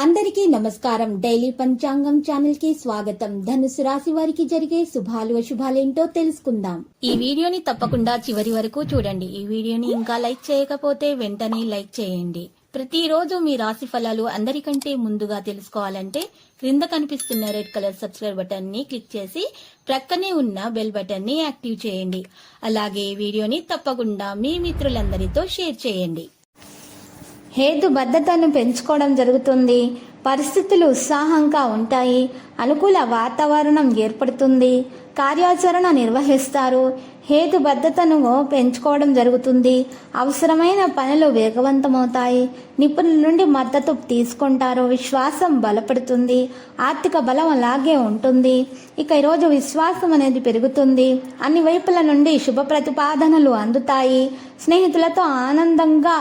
అందరికీ నమస్కారం. డైలీ పంచాంగం ఛానల్ కి స్వాగతం. ధనుసు రాశి వారికి జరిగే శుభాలు అశుభాలేంటో తెలుసుకుందాం. ఈ వీడియోని తప్పకుండా చివరి వరకు చూడండి. ఈ వీడియోని ఇంకా లైక్ చేయకపోతే వెంటనే లైక్ చేయండి. ప్రతిరోజు మీ రాశి ఫలాలు అందరికంటే ముందుగా తెలుసుకోవాలంటే క్రింద కనిపిస్తున్న రెడ్ కలర్ సబ్స్క్రైబ్ బటన్ ని క్లిక్ చేసి ప్రక్కనే ఉన్న బెల్ బటన్ ని యాక్టివ్ చేయండి. అలాగే వీడియోని తప్పకుండా మీ మిత్రులందరితో షేర్ చేయండి. హేతుబద్ధతను పెంచుకోవడం జరుగుతుంది. పరిస్థితులు ఉత్సాహంగా ఉంటాయి. అనుకూల వాతావరణం ఏర్పడుతుంది. కార్యాచరణ నిర్వహిస్తారు. హేతుబద్ధతను పెంచుకోవడం జరుగుతుంది. అవసరమైన పనులు వేగవంతమవుతాయి. నిపుణుల నుండి మద్దతు తీసుకుంటారు. విశ్వాసం బలపడుతుంది. ఆర్థిక బలం అలాగే ఉంటుంది. ఇక ఈరోజు విశ్వాసం అనేది పెరుగుతుంది. అన్ని వైపుల నుండి శుభ ప్రతిపాదనలు అందుతాయి. స్నేహితులతో ఆనందంగా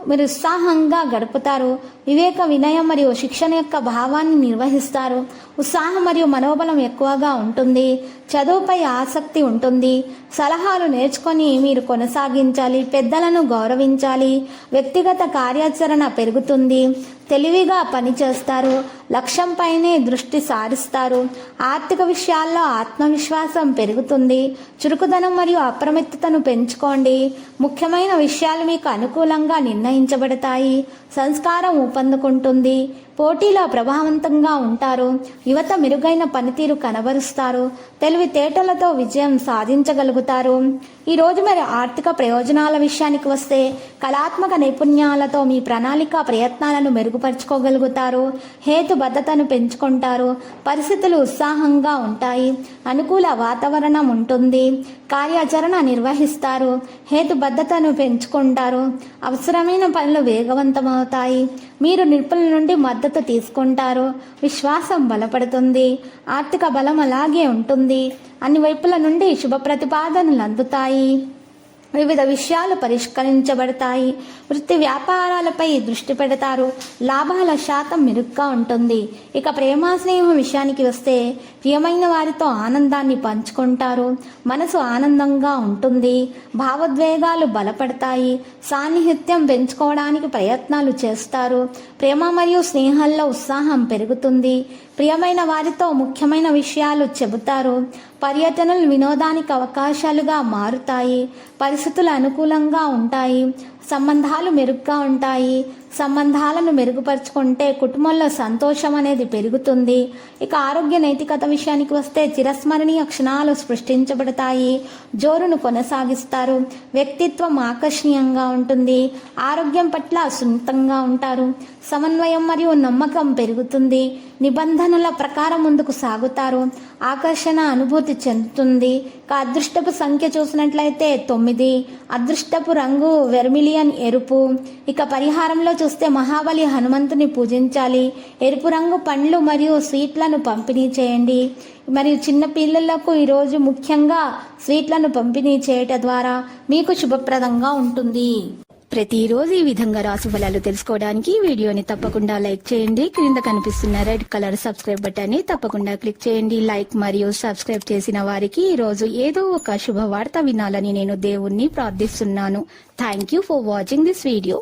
మీరు ఉత్సాహంగా గడుపుతారు. వివేక వినయం మరియు శిక్షణ యొక్క భావాన్ని నిర్వహిస్తారు. ఉత్సాహం మరియు మనోబలం ఎక్కువగా ఉంటుంది. చదువుపై ఆసక్తి ఉంటుంది. సలహాలు నేర్చుకొని మీరు కొనసాగించాలి. పెద్దలను గౌరవించాలి. వ్యక్తిగత కార్యాచరణ పెరుగుతుంది. తెలివిగా పనిచేస్తారు. లక్ష్యంపైనే దృష్టి సారిస్తారు. ఆర్థిక విషయాల్లో ఆత్మవిశ్వాసం పెరుగుతుంది. చురుకుదనం మరియు అప్రమత్తతను పెంచుకోండి. ముఖ్యమైన విషయాలు మీకు అనుకూలంగా నిర్ణయించబడతాయి. సంస్కారం ఊపందుకుంటుంది. పోటీలో ప్రభావవంతంగా ఉంటారు. యువత మెరుగైన పనితీరు కనబరుస్తారు. తెలివితేటలతో విజయం సాధించగలుగుతారు. ఈరోజు మరి ఆర్థిక ప్రయోజనాల విషయానికి వస్తే కళాత్మక నైపుణ్యాలతో మీ ప్రణాళిక ప్రయత్నాలను మెరుగుపరుచుకోగలుగుతారు. హేతుబద్ధతను పెంచుకుంటారు. పరిస్థితులు ఉత్సాహంగా ఉంటాయి. అనుకూల వాతావరణం ఉంటుంది. కార్యాచరణ నిర్వహిస్తారు. హేతుబద్ధతను పెంచుకుంటారు. అవసరమైన పనులు వేగవంతమవుతాయి. మీరు నిపుణుల నుండి మద్దతు తీసుకుంటారు. విశ్వాసం బలపడుతుంది. ఆర్థిక బలం అలాగే ఉంటుంది. అన్ని వైపుల నుండి శుభ ప్రతిపాదనలు అందుతాయి. వివిధ విషయాలు పరిష్కరించబడతాయి. వృత్తి వ్యాపారాలపై దృష్టి పెడతారు. లాభాల శాతం మెరుగ్గా ఉంటుంది. ఇక ప్రేమ స్నేహం విషయానికి వస్తే ప్రియమైన వారితో ఆనందాన్ని పంచుకుంటారు. మనసు ఆనందంగా ఉంటుంది. భావోద్వేగాలు బలపడతాయి. సాన్నిహిత్యం పెంచుకోవడానికి ప్రయత్నాలు చేస్తారు. ప్రేమ మరియు స్నేహాల్లో ఉత్సాహం పెరుగుతుంది. ప్రియమైన వారితో ముఖ్యమైన విషయాలు చెబుతారు. పర్యటనలు వినోదానికి అవకాశాలుగా మారుతాయి. పరిస్థితులు అనుకూలంగా ఉంటాయి. సంబంధాలు మెరుగ్గా ఉంటాయి. సంబంధాలను మెరుగుపరుచుకుంటే కుటుంబంలో సంతోషం అనేది పెరుగుతుంది. ఇక ఆరోగ్య నైతికత విషయానికి వస్తే చిరస్మరణీయ క్షణాలు సృష్టించబడతాయి. జోరును కొనసాగిస్తారు. వ్యక్తిత్వం ఆకర్షణీయంగా ఉంటుంది. ఆరోగ్యం పట్ల సున్నితంగా ఉంటారు. సమన్వయం మరియు నమ్మకం పెరుగుతుంది. నిబంధనల ప్రకారం ముందుకు సాగుతారు. ఆకర్షణ అనుభూతి చెందుతుంది. ఇక అదృష్టపు సంఖ్య చూసినట్లయితే 9. అదృష్టపు రంగు వెర్మిలియన్ ఎరుపు. ఇక పరిహారంలో చూస్తే మహాబలి హనుమంతుని పూజించాలి. ఎరుపు రంగు పండ్లు మరియు స్వీట్లను పంపిణీ చేయండి. మరియు చిన్న పిల్లలకు ఈరోజు ముఖ్యంగా స్వీట్లను పంపిణీ చేయటం ద్వారా మీకు శుభప్రదంగా ఉంటుంది. ప్రతిరోజు ఈ విధంగా రాశి ఫలాలు తెలుసుకోవడానికి వీడియోని తప్పకుండా లైక్ చేయండి. క్రింద కనిపిస్తున్న రెడ్ కలర్ సబ్స్క్రైబ్ బటన్ ని తప్పకుండా క్లిక్ చేయండి. లైక్ మరియు సబ్స్క్రైబ్ చేసిన వారికి ఈ రోజు ఏదో ఒక శుభవార్త వినాలని నేను దేవుణ్ణి ప్రార్థిస్తున్నాను. Thank you for watching this video.